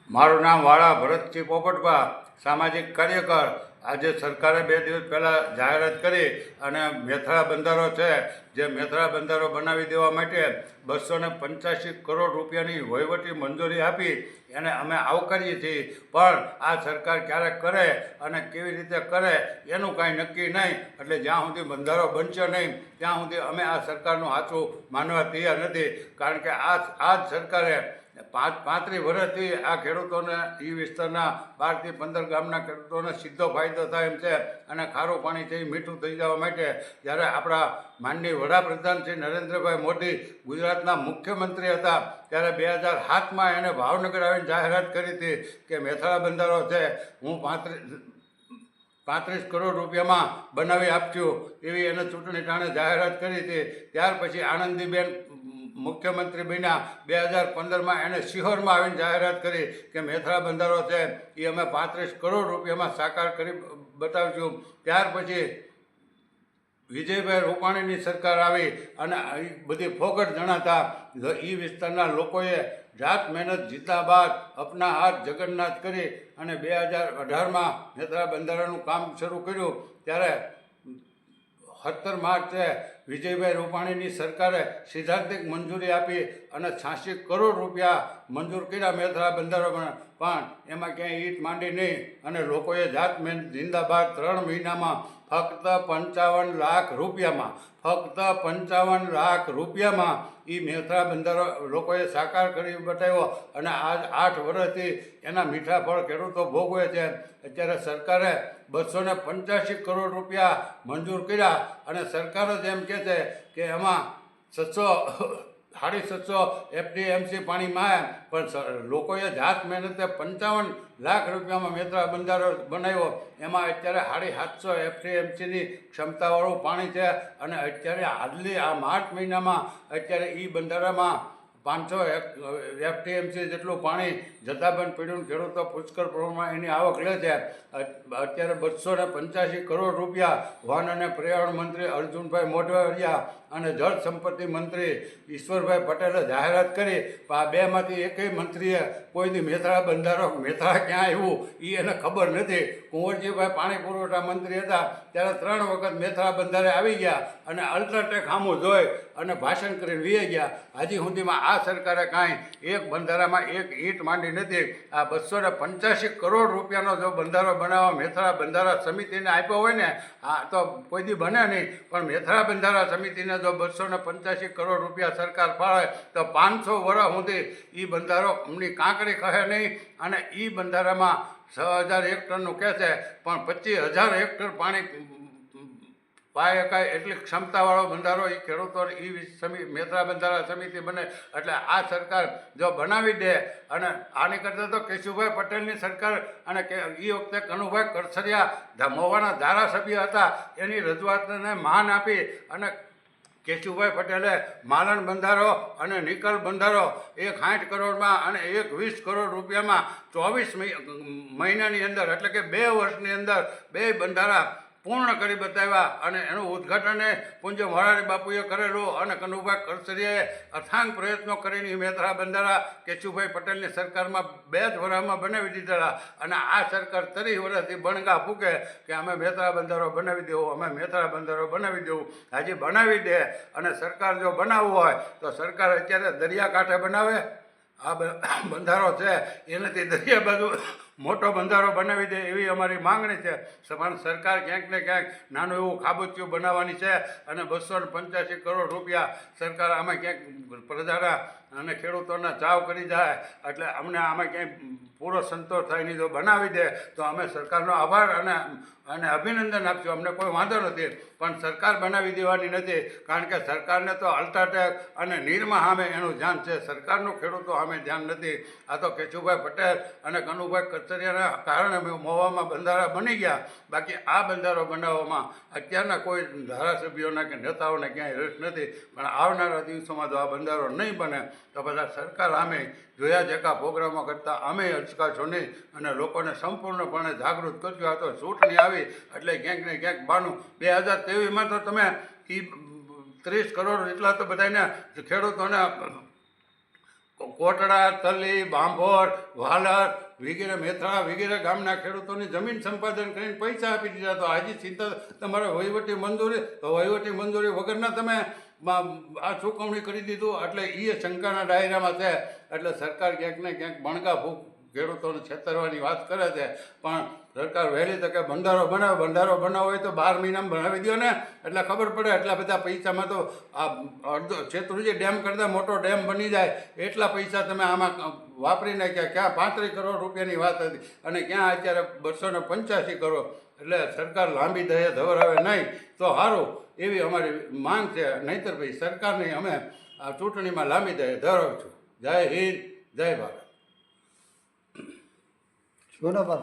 મારું નામ વાળા ભરતસિંહ પોપટભા, સામાજિક કાર્યકર. આજે સરકારે 2 દિવસ પહેલાં જાહેરાત કરી અને મેથળા બંધારો છે, જે મેથળા બંધારો બનાવી દેવા માટે 285 કરોડ રૂપિયાની વહીવટી મંજૂરી આપી. એને અમે આવકારીએ છીએ, પણ આ સરકાર ક્યારેક કરે અને કેવી રીતે કરે એનું કાંઈ નક્કી નહીં. એટલે જ્યાં સુધી બંધારો બનશે નહીં ત્યાં સુધી અમે આ સરકારનું સાચું માનવા તૈયાર નથી. કારણ કે આ જ સરકારે 35 વર્ષથી આ ખેડૂતોને એ વિસ્તારના 12 થી 15 ગામના ખેડૂતોને સીધો ફાયદો થાય એમ છે. અને ખારું પાણી છે એ મીઠું થઈ જવા માટે જ્યારે આપણા માનનીય વડાપ્રધાન શ્રી નરેન્દ્રભાઈ મોદી ગુજરાતના મુખ્યમંત્રી હતા ત્યારે 2007માં એને ભાવનગર આવીને જાહેરાત કરી હતી કે મેથળા બંધારો છે હું 35 કરોડ રૂપિયામાં બનાવી આપજો, એવી એને ચૂંટણી ટાણે જાહેરાત કરી હતી. ત્યાર પછી આનંદીબેન મુખ્યમંત્રી બન્યા 2015માં એને શિહોરમાં આવીને જાહેરાત કરી કે મેથળા બંધારો છે એ અમે 35 કરોડ રૂપિયામાં સાકાર કરી બતાવીશું. ત્યાર પછી વિજયભાઈ રૂપાણીની સરકાર આવી અને બધી ફોગટ જણાતા એ વિસ્તારના લોકોએ જાત મહેનત જીતા બાદ અપના હાથ જગન્નાથ કરી અને 2018માં મેથળા બંધારાનું કામ શરૂ કર્યું. ત્યારે 17 માર્ચે વિજયભાઈ રૂપાણીની સરકારે સિદ્ધાંતિક મંજૂરી આપી અને 86 કરોડ રૂપિયા મંજૂર કર્યા મેથળા બંધારો. પણ એમાં ક્યાંય ઈંટ માંડી નહીં અને લોકોએ જાત મહેનત જિંદાબાદ 3 મહિનામાં ફક્ત 55 લાખ રૂપિયામાં એ મેથળા બંધારો લોકોએ સાકાર કરી બતાવ્યો. અને આજ 8 વર્ષથી એના મીઠા ફળ ખેડૂતો ભોગવે છે. અત્યારે સરકારે 285 કરોડ રૂપિયા મંજૂર કર્યા અને સરકાર જ એમ કહે છે કે એમાં 750 એફડીએમસી પાણીમાં, પણ લોકોએ જાત મહેનતે 55 લાખ રૂપિયામાં મેથળા બંધારો બનાવ્યો. એમાં અત્યારે 750 એફડીએમસીની ક્ષમતાવાળું પાણી છે. અને અત્યારે હાલની આ માર્ચ મહિનામાં અત્યારે એ બંધારામાં 500 એફટીએમસી જેટલું પાણી જથ્થાબંધ પીડ્યું. ખેડૂતો પુષ્કળ પ્રમાણમાં એની આવક લે છે. અત્યારે 285 કરોડ રૂપિયા વન અને પર્યાવરણ મંત્રી અર્જુનભાઈ મોઢવાડિયા અને જળ સંપત્તિ મંત્રી ઈશ્વરભાઈ પટેલે જાહેરાત કરી. પણ આ બેમાંથી એકેય મંત્રીએ કોઈની મેથળા ક્યાં આવ્યું એ એને ખબર નથી. કુંવરજીભાઈ પાણી પુરવઠા મંત્રી હતા ત્યારે 3 વખત મેથળા બંધારે આવી ગયા અને અલ્ટ્રાટેક સામું જોઈ અને ભાષણ કરીને વી ગયા. હજી સુધીમાં આ સરકારે કાંઈ એક બંધારામાં એક ઈંટ માંડી નથી. આ 285 કરોડ રૂપિયાનો જો બંધારો બનાવવા મેથળા બંધારા સમિતિને આપ્યો હોય ને, આ તો કોઈ દી બને નહીં. પણ મેથળા બંધારા સમિતિને જો 285 કરોડ રૂપિયા સરકાર ફાળે તો 500 વર્ષ સુધી એ બંધારો અમની કાંકરી કહે નહીં. અને એ બંધારામાં 6000 હેક્ટરનું કહે છે, પણ 25000 હેક્ટર પાણી પાય એકાય એટલી ક્ષમતાવાળો બંધારો એ ખેડૂતોને મેથળા બંધારા સમિતિ બને. એટલે આ સરકાર જો બનાવી દે, અને આની કરતાં તો કેશુભાઈ પટેલની સરકાર અને એ વખતે કનુભાઈ કરસરિયા મહુવાના ધારાસભ્ય હતા, એની રજૂઆતને માન આપી અને કેશુભાઈ પટેલે માલણ બંધારો અને નિકલ બંધારો 60 કરોડમાં અને 20 કરોડ રૂપિયામાં 24 મહિનાની અંદર, એટલે કે 2 વર્ષની અંદર 2 બંધારા પૂર્ણ કરી બતાવ્યા. અને એનું ઉદ્ઘાટન પૂજ્ય મોરારી બાપુએ કરેલું અને કનુભાઈ કરસરિયાએ અથાંગ પ્રયત્નો કરીને મેથળા બંધારા કેશુભાઈ પટેલની સરકારમાં 2 જ વર્ષમાં બનાવી દીધેલા. અને આ સરકાર 30 વર્ષથી બણગા ફૂકે કે અમે મેથળા બંધારો બનાવી દેવું, અમે મેથળા બંધારો બનાવી દેવું. હજી બનાવી દે. અને સરકાર જો બનાવવું હોય તો સરકાર અત્યારે દરિયાકાંઠે બનાવે. આ બંધારો છે એનાથી દરિયા બાજુ મોટો બંધારો બનાવી દે એવી અમારી માંગણી છે. પણ સરકાર ક્યાંક ને ક્યાંક નાનું એવું ખાબોચિયું બનાવવાની છે. અને 285 કરોડ રૂપિયા સરકાર આમાં ક્યાંક પ્રજાના અને ખેડૂતોના ચાવ કરી જાય. એટલે અમને આમાં ક્યાંય પૂરો સંતોષ થાય નહીં. જો બનાવી દે તો અમે સરકારનો આભાર અને અભિનંદન આપશું, અમને કોઈ વાંધો નથી. પણ સરકાર બનાવી દેવાની નથી, કારણ કે સરકારને તો અલ્ટ્રાટેક અને નીરમાં સામે એનું ધ્યાન છે, સરકારનું ખેડૂતો સામે ધ્યાન નથી. આ તો કેશુભાઈ પટેલ અને કનુભાઈ કરસરિયાના કારણે મહુવામાં બંધારા બની ગયા. બાકી આ બંધારો બનાવવામાં અત્યારના કોઈ ધારાસભ્યોના કે નેતાઓને ક્યાંય રસ નથી. પણ આવનારા દિવસોમાં જો આ બંધારો નહીં બને તો બધા સરકાર સામે જોયા જેકા પ્રોગ્રામો કરતાં અમે અચકાશો નહીં અને લોકોને સંપૂર્ણપણે જાગૃત કરજો. આ તો ચૂંટણી આવી એટલે ક્યાંક ને ક્યાંક બાનું 2023માં તો તમે એ 30 કરોડ એટલા તો બધાને ખેડૂતોને કોટડા, તલી, બાંભોર, વાલર વગેરે મેથળા વગેરે ગામના ખેડૂતોની જમીન સંપાદન કરીને પૈસા આપી દીધા. તો આજે ચિંતા તમારે વહીવટી મંજૂરી, તો વહીવટી મંજૂરી વગરના તમે આ ચૂકવણી કરી દીધું, એટલે એ શંકાના દાયરામાં છે. એટલે સરકાર ક્યાંક ને ક્યાંક બણગા ફૂંક ખેડૂતોને છેતરવાની વાત કરે છે. પણ સરકાર વહેલી તકે બંધારો બનાવે. બંધારો બનાવવો હોય તો 12 મહિનામાં બનાવી દો ને, એટલે ખબર પડે. એટલા બધા પૈસામાં તો આ અડધો શેત્રુંજી ડેમ કરતાં મોટો ડેમ બની જાય એટલા પૈસા તમે આમાં વાપરી નાખ્યા. ક્યાં 35 કરોડ રૂપિયાની વાત હતી અને ક્યાં અત્યારે 285 કરોડ. એટલે સરકાર લાંબી દહે ધવરાવે નહીં તો સારું, એવી અમારી માંગ છે. નહીંતર ભાઈ સરકારની અમે આ ચૂંટણીમાં લાંબી દહે ધરાવશું. જય હિન્દ, જય ભારત. શોના પર